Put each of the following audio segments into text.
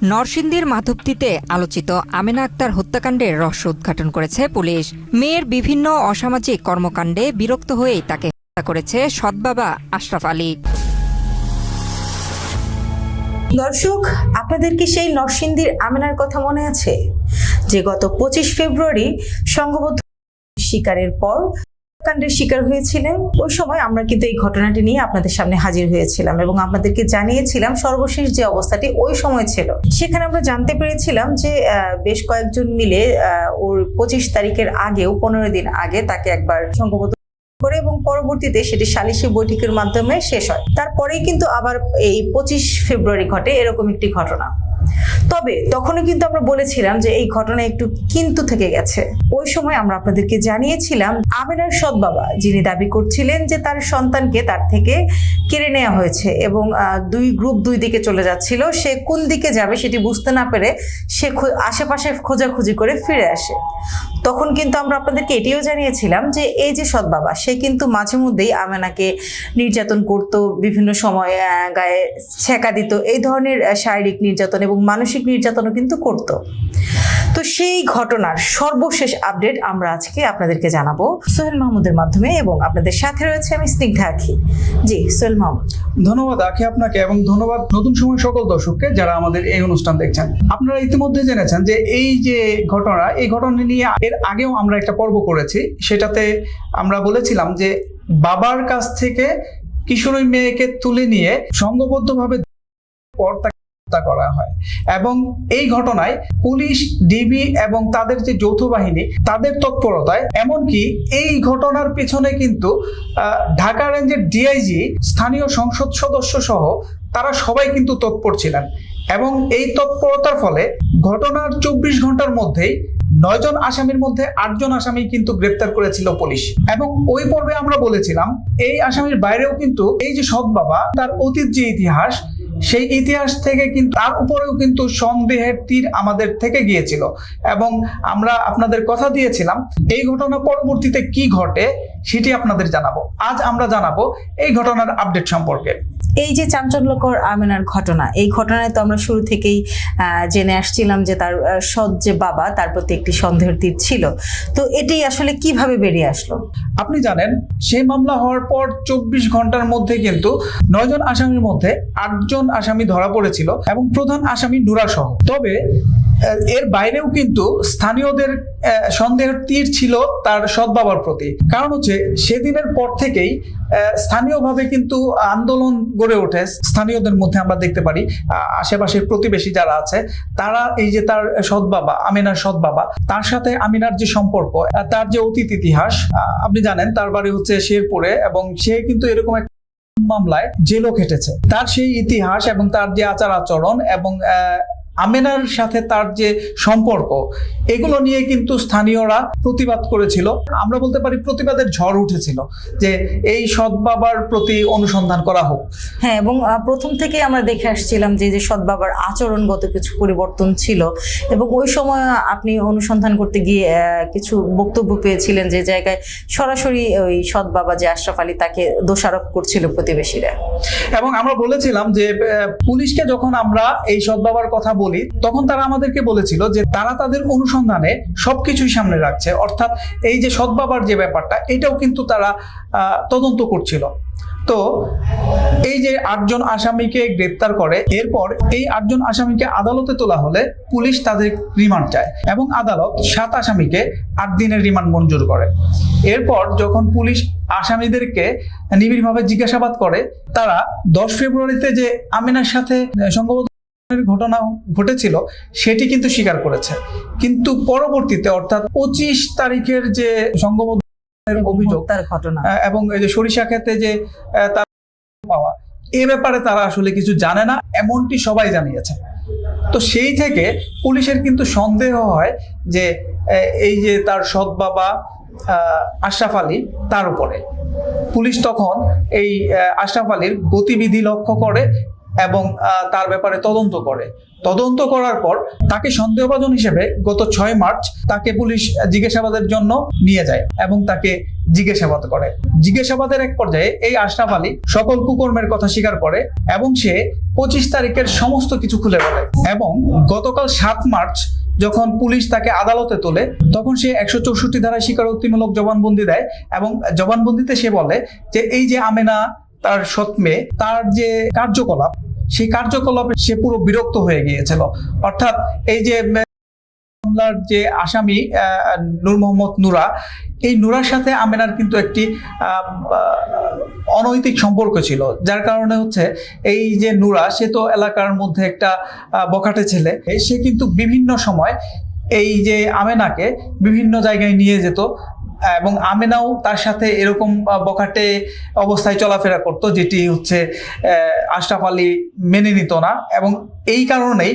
নরসিংদীর মাধবদীতে আলোচিত আমেনা আক্তার হত্যাকাণ্ডের রহস্য উদ্ঘাটন করেছে পুলিশ। মেয়ের বিভিন্ন অসামাজিক কর্মকাণ্ডে বিরক্ত হয়েই তাকে হত্যা করেছে সৎবাবা আশরাফ আলী। দর্শক, আপনাদের কি সেই নরসিংদীর আমেনার কথা মনে আছে, যে গত 25 ফেব্রুয়ারি সংঘবদ্ধ শিকারের পর কাণ্ডের শিকার হয়েছিলেন? ওই সময় আমরা কিন্তু এই ঘটনাটি নিয়ে আপনাদের সামনে হাজির হয়েছিলাম এবং আপনাদেরকে জানিয়েছিলাম সর্বশেষ যে অবস্থাটি ওই সময় ছিল। সেখানে আমরা জানতে পেরেছিলাম যে বেশ কয়েকজন মিলে ওর 25 তারিখের আগেও 15 দিন আগে তাকে একবার সংঘবদ্ধ করে এবং পরবর্তীতে সেটি সালিশি বৈঠকের মাধ্যমে শেষ হয়। তারপরেই কিন্তু আবার এই 25 ফেব্রুয়ারি ঘটে এরকম একটি ঘটনা। তবে তখনও কিন্তু আমরা বলেছিলাম যে এই ঘটনা একটু কিন্তু থেকে গেছে। ওই সময় আমরা আপনাদেরকে জানিয়েছিলাম আমেনার সৎ বাবা, যিনি দাবি করছিলেন যে তার সন্তানকে তার থেকে কেড়ে নেওয়া হয়েছে এবং দুই গ্রুপ দুই দিকে চলে যাচ্ছিল। সে কোন দিকে যাবে সেটি বুঝতে না পেরে সে আশেপাশে খোঁজাখুঁজি করে ফিরে আসে। তখন কিন্তু আমরা আপনাদেরকে এটিও জানিয়েছিলাম যে এই যে সৎ বাবা, সে কিন্তু মাঝে মধ্যেই আমেনাকে নির্যাতন করত, বিভিন্ন সময় গায়ে ছেঁকা দিত, এই ধরনের শারীরিক নির্যাতন এবং মানসিক নির্যাতনও কিন্তু করত। তো সেই ঘটনার সর্বশেষ আপডেট আমরা আজকে আপনাদেরকে জানাবো সোহেল মাহমুদের মাধ্যমে এবং আপনাদের সাথে রয়েছে আমি স্নিগ্ধা আখি। জি সোহেল মাহমুদ। ধন্যবাদ আখি আপনাকে এবং ধন্যবাদ নতুন সময় সকল দর্শককে যারা আমাদের এই অনুষ্ঠান দেখছেন। আপনারা ইতিমধ্যে জেনেছেন যে এই যে ঘটনা, এই ঘটনা নিয়ে এর আগেও আমরা একটা পর্ব করেছি। সেটাতে আমরা বলেছিলাম যে বাবার কাছ থেকে কিশোরী মেয়েকে তুলে নিয়ে সংঘবদ্ধভাবে পর তাকে হত্যা করা হয় এবং এই ঘটনায় পুলিশ, ডিবি এবং তাদের যে যৌথ বাহিনী তাদের তৎপরতায়, এমনকি এই ঘটনার পিছনে কিন্তু ঢাকা রেঞ্জের ডিআইজি, স্থানীয় সংসদ সদস্য সহ তারা সবাই কিন্তু তৎপর ছিলেন এবং এই তৎপরতার ফলে ঘটনার 24 ঘন্টার মধ্যেই 9 জন আসামির মধ্যে 8 জন আসামি কিন্তু গ্রেপ্তার করেছিল পুলিশ। এবং ওই পর্বে আমরা বলেছিলাম এই আসামির বাইরেও কিন্তু এই যে সৎ বাবা, তার অতীত যে ইতিহাস, সেই ইতিহাস থেকে কিন্তু তার উপরেও কিন্তু সন্দেহের তীর আমাদের থেকে গিয়েছিল এবং আমরা আপনাদের কথা দিয়েছিলাম এই ঘটনা পরবর্তীতে কি ঘটে সেটি আপনাদের জানাবো। আজ আমরা জানাবো এই ঘটনার আপডেট সম্পর্কে। এই যে চাঞ্চল্যকর আমেনার ঘটনা, এই ঘটনায় তো আমরা শুরু থেকেই জেনে আসছিলাম যে তার সৎ যে বাবা, তার প্রতি একটি সন্দেহের তীর ছিল। তো এটি আসলে কিভাবে বেরিয়ে আসলো? আপনি জানেন, সেই মামলা হওয়ার পর 24 ঘন্টার মধ্যে কিন্তু 9 জন আসামির মধ্যে 8 জন আসামি ধরা পড়েছিল এবং প্রধান আসামি নুরা সহ। তবে এর বাইরেও কিন্তু স্থানীয়দের সন্দেহের তীর ছিল তার সৎ বাবার প্রতি। কারণ হচ্ছে সেদিনের পর থেকেই স্থানীয়ভাবে কিন্তু আন্দোলন গড়ে ওঠে স্থানীয়দের মধ্যে। আমরা দেখতে পারি আশেপাশের প্রতিবেশী যারা আছে তারা এই যে তার সৎ বাবা, আমিনার সৎ বাবা, তার সাথে আমিনার যে সম্পর্ক, তার যে অতীত ইতিহাস, আপনি জানেন তার বাড়ি হচ্ছে শেরপুরে এবং সে কিন্তু এরকম একটা মামলায় জেলও খেটেছে। তার সেই ইতিহাস এবং তার যে আচার আচরণ এবং আমেনার সাথে তার যে সম্পর্ক, এগুলো নিয়ে কিন্তু স্থানীয়রা প্রতিবাদ করেছিল। আমরা বলতে পারি প্রতিবাদের ঝড় উঠেছিল যে এই সৎ বাবার প্রতি অনুসন্ধান করা হোক। হ্যাঁ, এবং প্রথম থেকে আমরা দেখে আসছিলাম যে সৎ বাবার আচরণগত কিছু পরিবর্তন ছিল এবং ওই সময় আপনি অনুসন্ধান করতে গিয়ে কিছু বক্তব্য পেয়েছিলেন যে জায়গায় সরাসরি ওই সৎ বাবা যে আশরাফ আলী, তাকে দোষারোপ করছিল প্রতিবেশীরা। এবং আমরা বলেছিলাম যে পুলিশকে যখন আমরা এই সৎ বাবার কথা বলি, তখন তারা আমাদেরকে বলেছিল যে তারা তাদের অনুসন্ধানে সবকিছুই সামনে রাখছে, অর্থাৎ এই যে সৎ বাবার যে ব্যাপারটা, এটাও কিন্তু তারা তদন্ত করছিল। তো এই যে 8 জন আসামিকে গ্রেপ্তার করে, এরপর এই 8 জন আসামিকে আদালতে তোলা হলে পুলিশ তাদের রিমান্ড চায় এবং আদালত 7 আসামিকে 8 দিনের রিমান্ড মঞ্জুর করে। এরপর যখন পুলিশ আসামিদেরকে নিবিড়ভাবে জিজ্ঞাসাবাদ করে, তারা 10 ফেব্রুয়ারিতে যে আমিনার সাথে সংঘবদ্ধ ঘটনা ঘটেছিল সেটি কিন্তু স্বীকার করেছে। কিন্তু পরবর্তীতে অর্থাৎ 25 তারিখের যে সংঘবদ্ধ অভিযোগ ঘটনা এবং এই যে সরিষা ক্ষেতে যে তার পাওয়া, এ ব্যাপারে তারা আসলে কিছু জানে না, এমনটি সবাই জানিয়েছে। তো সেই থেকে পুলিশের কিন্তু সন্দেহ হয় যে এই যে তার সৎ বাবা আশরাফ আলী, তার উপরে পুলিশ তখন এই আশরাফ আলীর গতিবিধি লক্ষ্য করে এবং তার ব্যাপারে তদন্ত করার পর তাকে সন্দেহভাজন হিসেবে গত 6 মার্চ তাকে পুলিশ জিজ্ঞাসাবাদের জন্য নিয়ে যায় এবং তাকে জিজ্ঞাসাবাদ করে। জিজ্ঞাসাবাদের এক পর্যায়ে এই আশরাফ আলী সকল কুকর্মের কথা স্বীকার করে এবং সে 25 তারিখের সমস্ত কিছু খুলে বলে। এবং গতকাল 7 মার্চ যখন পুলিশ তাকে আদালতে তোলে তখন সে 164 ধারায় স্বীকারোক্তিমূলক জবানবন্দি দেয় এবং জবানবন্দিতে সে বলে যে এই যে আমেনা তার সৎ মেয়ে, তার যে কার্যকলাপ, সেই কার্যকলাপে সে পুরো বিরক্ত হয়ে গিয়েছিল। অর্থাৎ এই যে মামলার যে আসামি নূর মোহাম্মদ নুরা, এই নুরার সাথে আমেনার কিন্তু একটি অনৈতিক সম্পর্ক ছিল, যার কারণে হচ্ছে এই যে নুরা, সে তো এলাকার মধ্যে একটা বখাটে ছেলে, সে কিন্তু বিভিন্ন সময় এই যে আমেনাকে বিভিন্ন জায়গায় নিয়ে যেত এবং আমেনাও তার সাথে এরকম বখাটে অবস্থায় চলাফেরা করত, যেটি হচ্ছে আশরাফ আলী মেনে নিত না। এবং এই কারণেই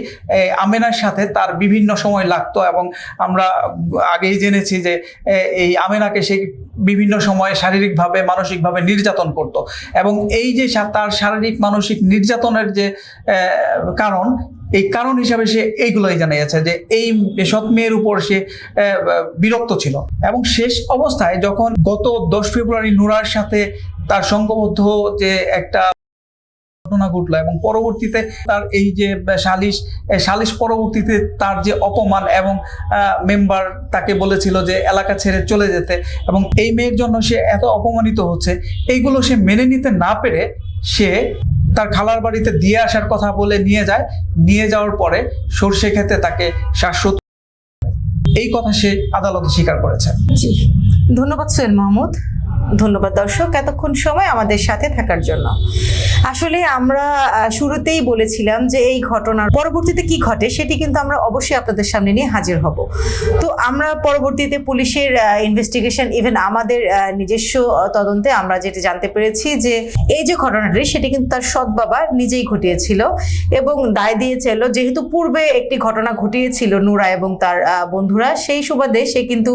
আমেনার সাথে তার বিভিন্ন সময় লাগতো এবং আমরা আগেই জেনেছি যে এই আমেনাকে সে বিভিন্ন সময় শারীরিকভাবে মানসিকভাবে নির্যাতন করত। এবং এই যে তার শারীরিক মানসিক নির্যাতনের যে কারণ, এই কারণ হিসাবে সে এইগুলোই জানিয়েছে যে এই সৎ মেয়ের উপর সে বিরক্ত ছিল। এবং শেষ অবস্থায় যখন গত 10 ফেব্রুয়ারি নুরার সাথে তার সংঘবদ্ধ যে একটা ঘটনা ঘটলো এবং পরবর্তীতে তার এই যে সালিশ পরবর্তীতে তার যে অপমান এবং মেম্বার তাকে বলেছিল যে এলাকা ছেড়ে চলে যেতে, এবং এই মেয়ের জন্য সে এত অপমানিত হচ্ছে, এইগুলো সে মেনে নিতে না পেরে সে তার খালার বাড়িতে দিয়ে আসার কথা বলে নিয়ে যাওয়ার পরে সর্ষে খেতে তাকে শ্বাসরোধ, এই কথা সে আদালতে স্বীকার করেছে। জি, ধন্যবাদ সোহেল মাহমুদ। ধন্যবাদ দর্শক এতক্ষণ সময় আমাদের সাথে থাকার জন্য। আসলে আমরা শুরুতেই বলেছিলাম যে এই ঘটনার পরবর্তীতে কি ঘটে সেটি কিন্তু আমরা অবশ্যই আপনাদের সামনে নিয়ে হাজির হব। তো আমরা পরবর্তীতে পুলিশের ইনভেস্টিগেশন, ইভেন আমাদের নিজস্ব তদন্তে আমরা যেটা জানতে পেরেছি যে এই যে ঘটনাটি সেটি কিন্তু তার সৎ বাবা নিজেই ঘটিয়েছিল এবং দায় দিয়েছিল, যেহেতু পূর্বে একটি ঘটনা ঘটিয়েছিল নুরা এবং তার বন্ধুরা, সেই সুবাদে সে কিন্তু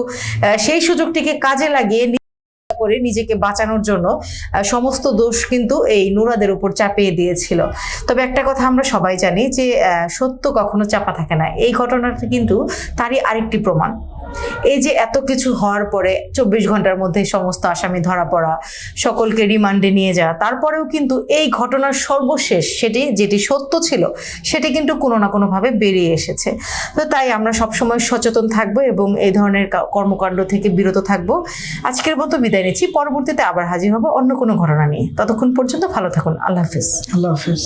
সেই সুযোগটিকে কাজে লাগিয়ে করে নিজেকে বাঁচানোর জন্য সমস্ত দোষ কিন্তু এই নুরাদের উপর চাপিয়ে দিয়েছিল। তবে একটা কথা আমরা সবাই জানি যে সত্য কখনো চাপা থাকে না। এই ঘটনাটা কিন্তু তারই আরেকটি প্রমাণ। এই যে এত কিছু হওয়ার পরে 24 ঘন্টার মধ্যে সমস্ত আসামি ধরা পড়া, সকলকে রিমান্ডে নিয়ে যাওয়া, তারপরেও কিন্তু এই ঘটনার সর্বশেষ যেটি সত্য ছিল সেটি কিন্তু কোনো না কোনোভাবে বেরিয়ে এসেছে। তো তাই আমরা সবসময় সচেতন থাকবো এবং এই ধরনের কর্মকাণ্ড থেকে বিরত থাকবো। আজকের মতো বিদায় নিচ্ছি, পরবর্তীতে আবার হাজির হবো অন্য কোনো ঘটনা নিয়ে। ততক্ষণ পর্যন্ত ভালো থাকুন। আল্লাহ হাফিজ। আল্লাহ হাফিজ।